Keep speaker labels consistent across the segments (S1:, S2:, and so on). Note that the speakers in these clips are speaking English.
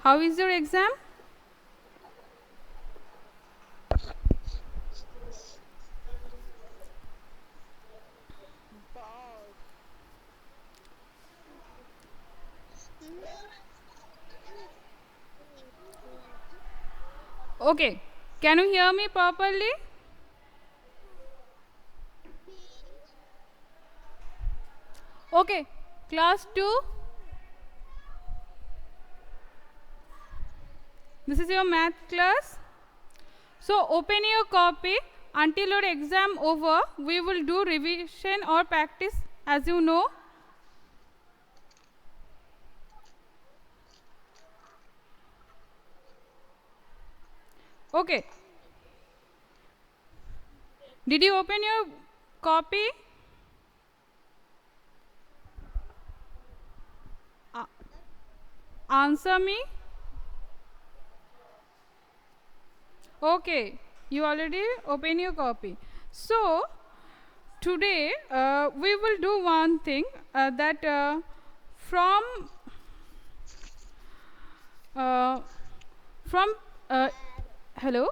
S1: How is your exam? Okay. Can you hear me properly? Okay. Class 2. This is your math class. So open your copy. Until your exam over, we will do revision or practice as you know. Okay. Did you open your copy? Uh, Answer me. Okay. You already open your copy. So today we will do one thing that from uh, from hello,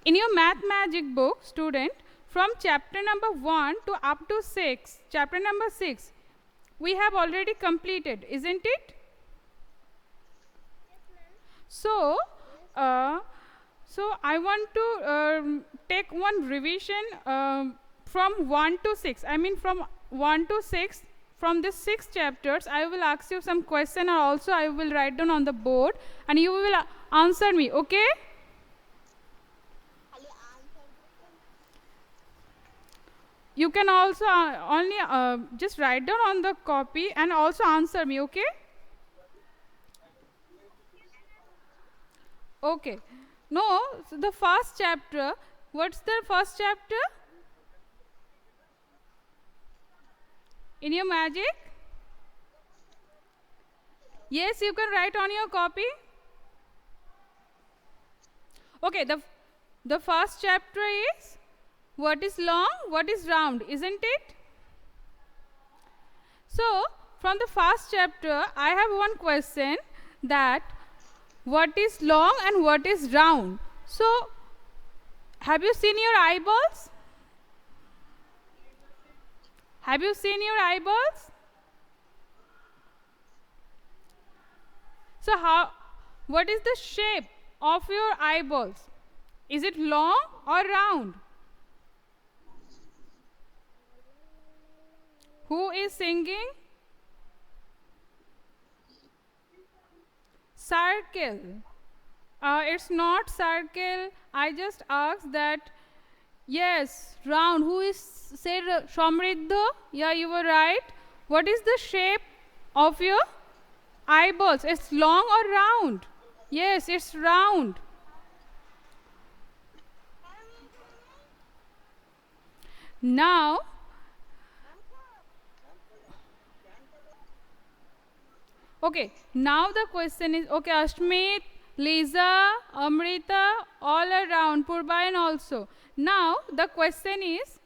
S1: in your math magic book student, from chapter number 1 to up to 6, chapter number 6 we have already completed, isn't it? So uh, so I want to take one revision from 1 to 6, I mean from 1 to 6. From these 6 chapters I will ask you some question, or also I will write down on the board and you will answer me, okay? You can also only just write down on the copy and also answer me, okay? Okay. No, so the first chapter, what's the first chapter in your magic? Yes, you can write on your copy. Okay, the first chapter is what is long, what is round, isn't it? So, from the first chapter, I have one question, that what is long and what is round. So, have you seen your eyeballs? Have you seen your eyeballs? So, what is the shape of your eyeballs? Is it long or round? Who is singing? Circle. It's not circle. I just asked that. Yes, round. Who is said Somriddha? Yeah, you were right. What is the shape of your eyeballs? It's long or round? Yes, it's round. Now, okay, now the question is, okay, Ashmit, Lisa, Amrita, all around, Purbayan also. Now, the question is,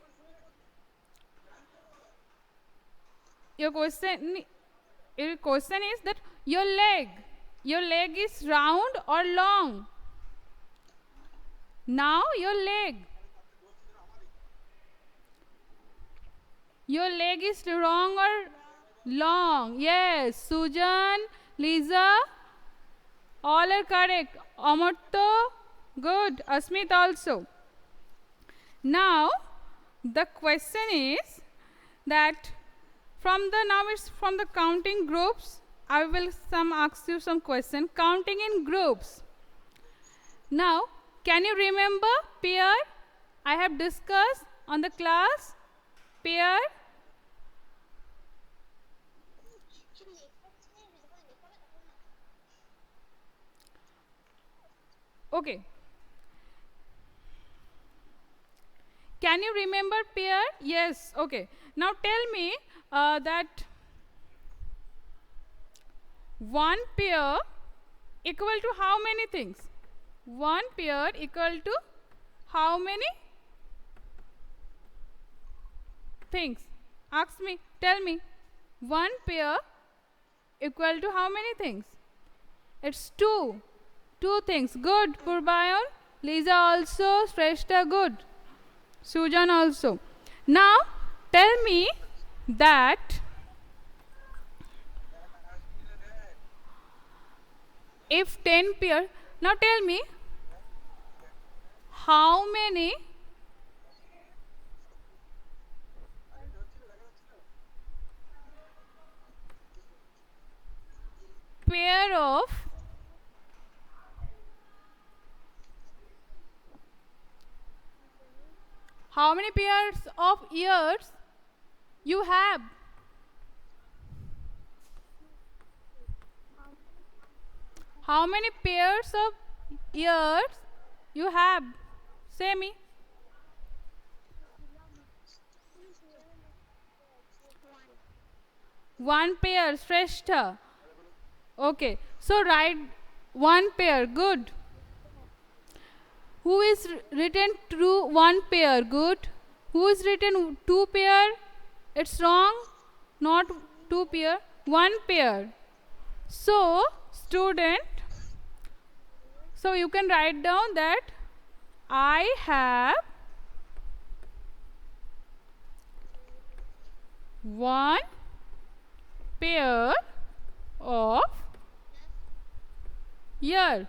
S1: your question, your question is that your leg is round or long? Now, your leg is long or long? Yes, Sujan, Lisa, all are correct. Amartya, good. Asmit also. Now, the question is that now it's from the counting groups. I will ask you some question. Counting in groups. Now, can you remember pair? I have discussed on the class pair. Okay. Can you remember pair? Yes. Okay. Now tell me that one pair equal to how many things? One pair equal to how many things? Ask me. Tell me. One pair equal to how many things? It's two. Two things. Good, Purbayan. Lisa also. Shrestha, good. Sujan also. Now, tell me that if 10 pairs, now tell me how many pair of how many pairs of ears you have? How many pairs of ears you have? Say me. One pair, Shrestha. Okay, so write one pair, good. Who is written true? One pair, good. Who is written two pair? It's wrong. Not two pair, one pair. So, student, so you can write down that I have one pair of ear.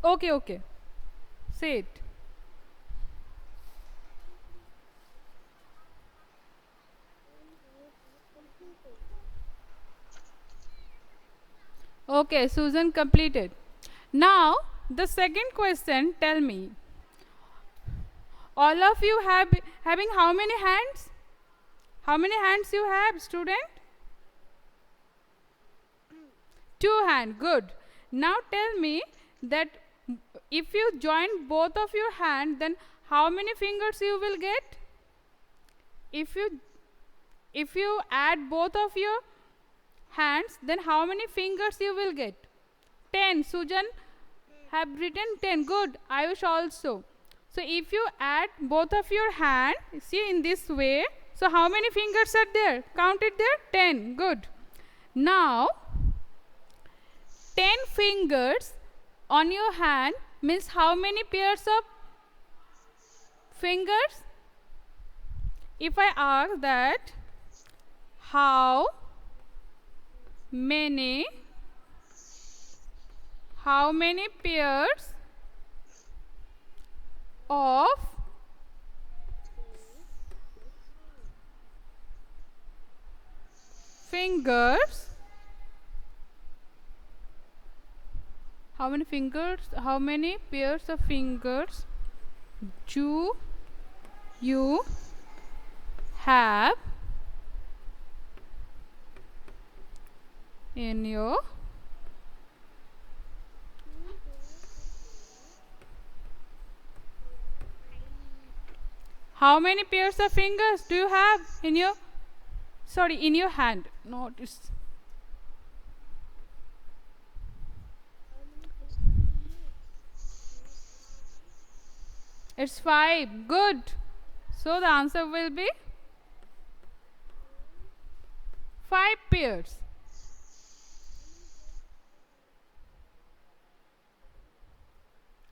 S1: Okay, okay. Say it. Okay, Susan completed. Now, the second question, tell me. All of you have having how many hands? How many hands you have, student? Two hands, good. Now tell me that if you join both of your hands, then how many fingers you will get? If you add both of your hands, then how many fingers you will get? 10. Sujan have written 10. Good. Ayush also. So if you add both of your hands, see in this way. So how many fingers are there? Count it there. 10. Good. Now 10 fingers on your hand means how many pairs of fingers? If I ask that how many pairs of fingers, how many pairs of fingers do you have in your how many pairs of fingers do you have in your in your hand? Notice. It's 5. Good. So the answer will be 5 pairs.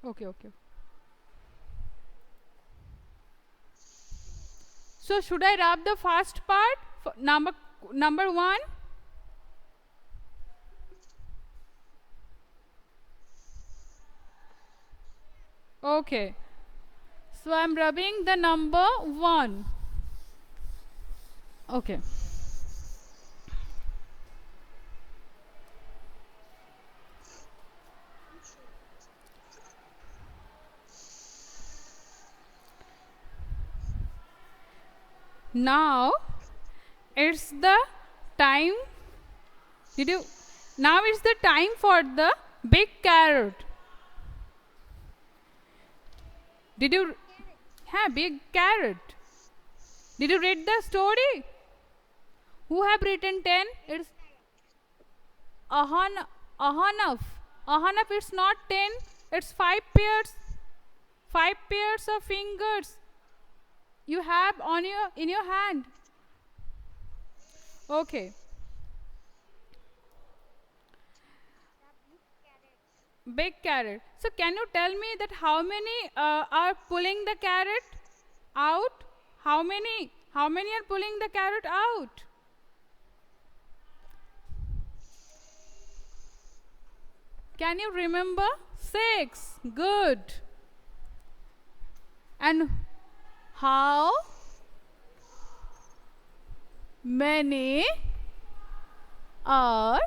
S1: Okay. So should I wrap the first part for number 1? Okay. So I'm rubbing the number 1. Okay. Now it's the time. Now it's the time for the big carrot. Big carrot. Did you read the story? Who have written 10? It's Ahanaf. Ahanaf, it's not 10, it's 5 pairs. 5 pairs of fingers you have on in your hand? Okay. Big carrot. So can you tell me that how many are pulling the carrot out? How many? How many are pulling the carrot out? Can you remember? 6. Good. And how many are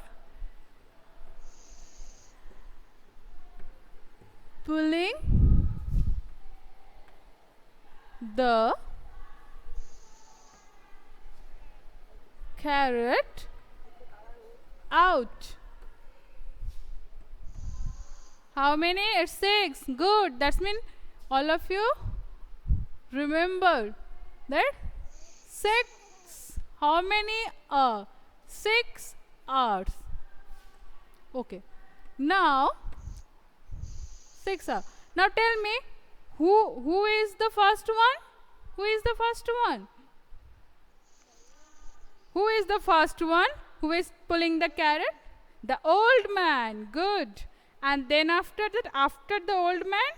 S1: pulling the carrot out? How many? It's 6. Good. That's mean all of you remember that 6. How many are? 6 hours. Okay. Now 6 hours. Now tell me who is the first one? Who is the first one? Who is the first one who is pulling the carrot? The old man. Good. And then after that, after the old man,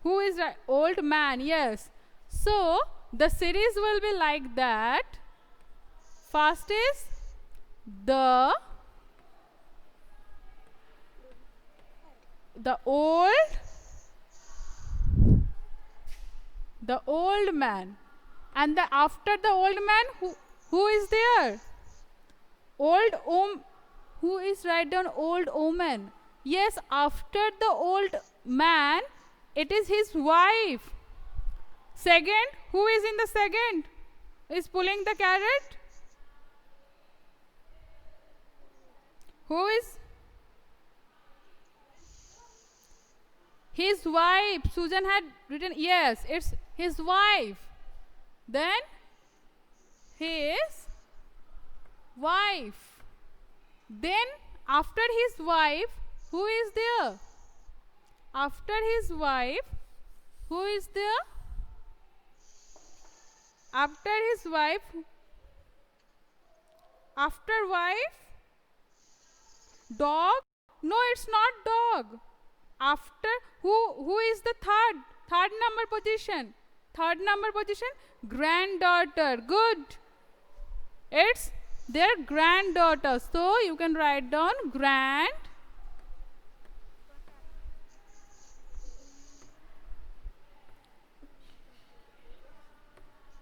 S1: who is right? Old man, yes. So the series will be like that. First is the old man, and after the old man, who is there? Who is right down? Old woman. Yes, after the old man, it is his wife. Second, who is in the second? Is pulling the carrot? Who is? His wife. Susan had written, yes, it's his wife. Then his wife. Then after his wife, who is there? After his wife, who is there? After his wife, after wife, dog? No, it's not dog. After who is the third number position? Third number position, granddaughter. Good. It's their granddaughter. So you can write down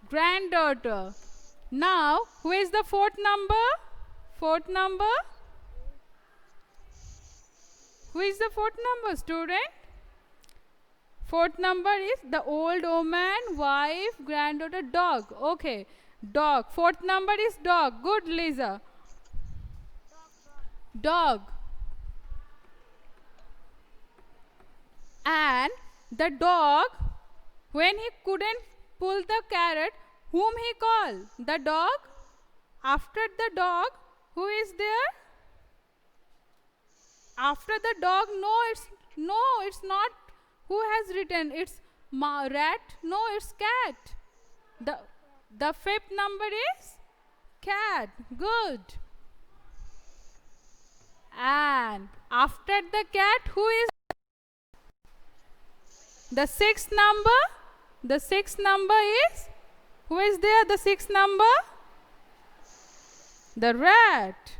S1: granddaughter. Now, who is the fourth number? Fourth number? Who is the fourth number, student? Fourth number is the old woman, wife, granddaughter, dog. Okay, dog. Fourth number is dog. Good, Lisa. Dog. And the dog, when he couldn't pull the carrot, whom he called? The dog. After the dog, who is there? After the dog, no, it's not. Who has written? It's rat. No, it's cat. The fifth number is cat. Good. And after the cat, who is the sixth number? The sixth number is, who is there? The sixth number? The rat.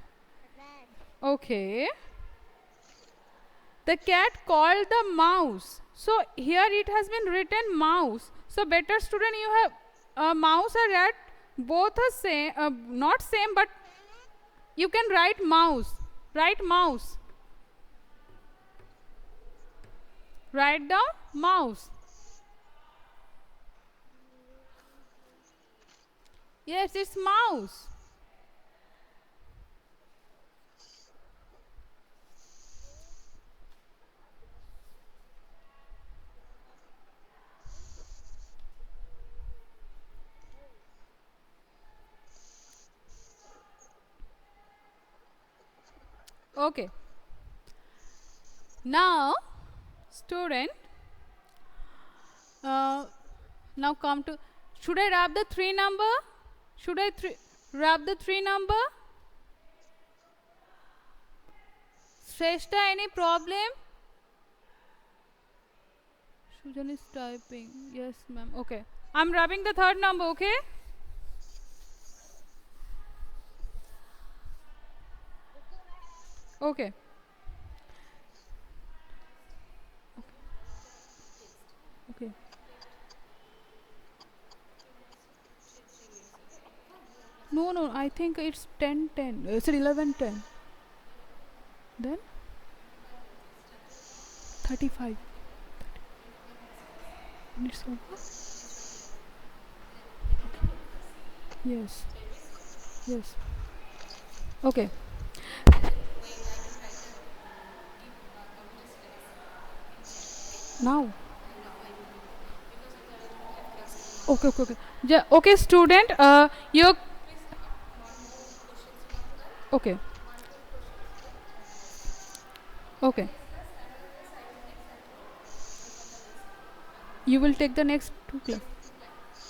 S1: Okay. The cat called the mouse. So here it has been written mouse. So better student, you have a mouse or rat, both are same, not same, but you can write mouse. Write mouse. Write down mouse. Yes, it's mouse. Okay. Now, student, Now come to, should I wrap the 3 number? Should I wrap the 3 number? Shrestha, any problem? Sujan is typing. Yes, ma'am. Okay. I'm wrapping the 3rd number, okay? Okay. Okay. No, no, I think it's 10 10. Sorry, 11 10. Then 35. Minutes over. Yes. Yes. Okay. Now. Okay, okay, okay. Okay, student. You. Okay. Okay. You will take the next 2 class.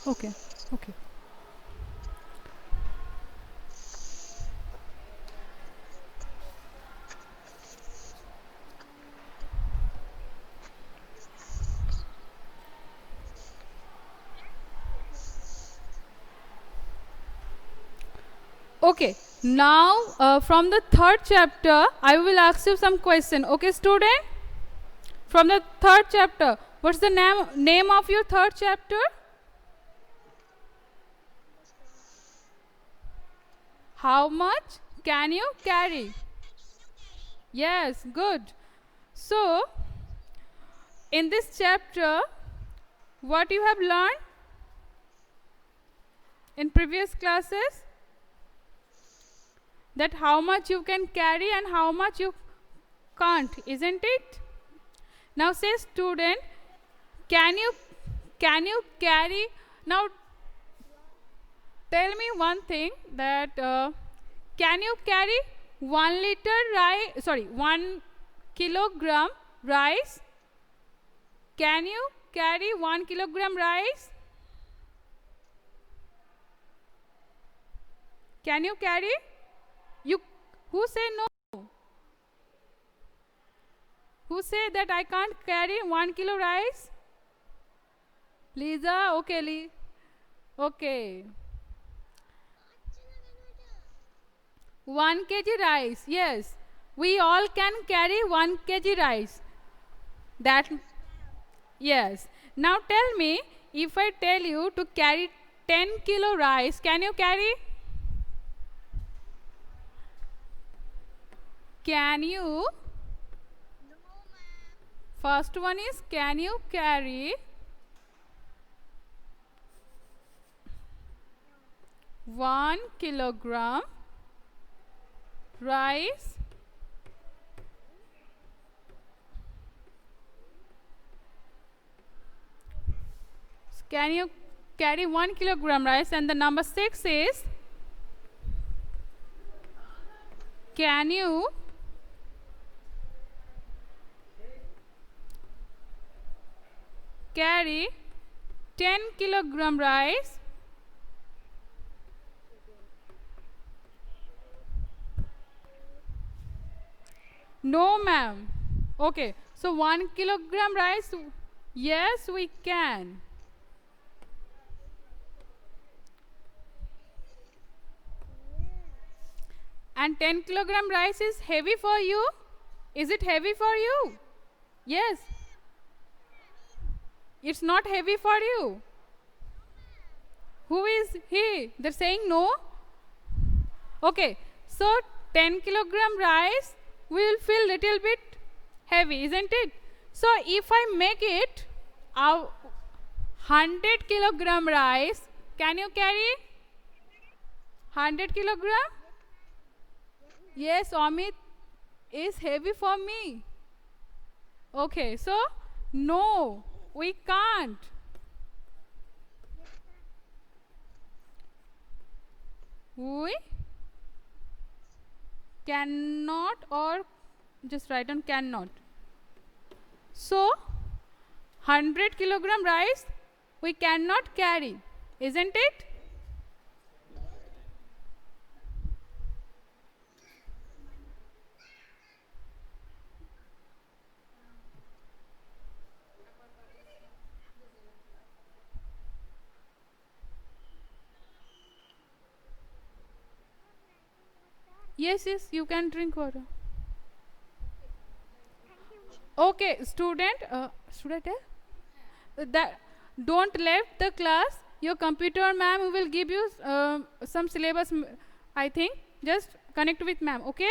S1: Okay. Okay. Okay. Now, from the 3rd chapter, I will ask you some question. Okay, student? From the 3rd chapter, what's the name of your 3rd chapter? How much can you carry? Yes, good. So, in this chapter, what you have learned in previous classes? That how much you can carry and how much you can't, isn't it? Now say, student, can you carry? Now tell me one thing, that can you carry 1 liter rice, sorry, 1 kilogram rice? Can you carry 1 kilogram rice? Can you carry? You, who say no? Who say that I can't carry 1 kilo rice? Lisa, okay, okay. 1 kg rice, yes. We all can carry 1 kg rice. That, yes. Now tell me, if I tell you to carry 10 kilo rice, can you carry? Can you? First one is, can you carry 1 kilogram rice? Can you carry 1 kilogram rice? And the number 6 is, can you carry 10 kilogram rice? No, ma'am. Okay, so 1 kilogram rice, yes, we can. And 10 kilogram rice is heavy for you? Is it heavy for you? Yes. It's not heavy for you. Who is he? They're saying no? Okay, so 10 kilogram rice will feel little bit heavy, isn't it? So if I make it 100 kilogram rice, can you carry 100 kilogram? Yes, Amit, is heavy for me. Okay, so no, we can't. We cannot, or just write on cannot. So 100 kilogram rice we cannot carry, isn't it? Yes, yes, you can drink water. Okay, student, that don't left the class. Your computer ma'am will give you some syllabus. I think just connect with ma'am. Okay.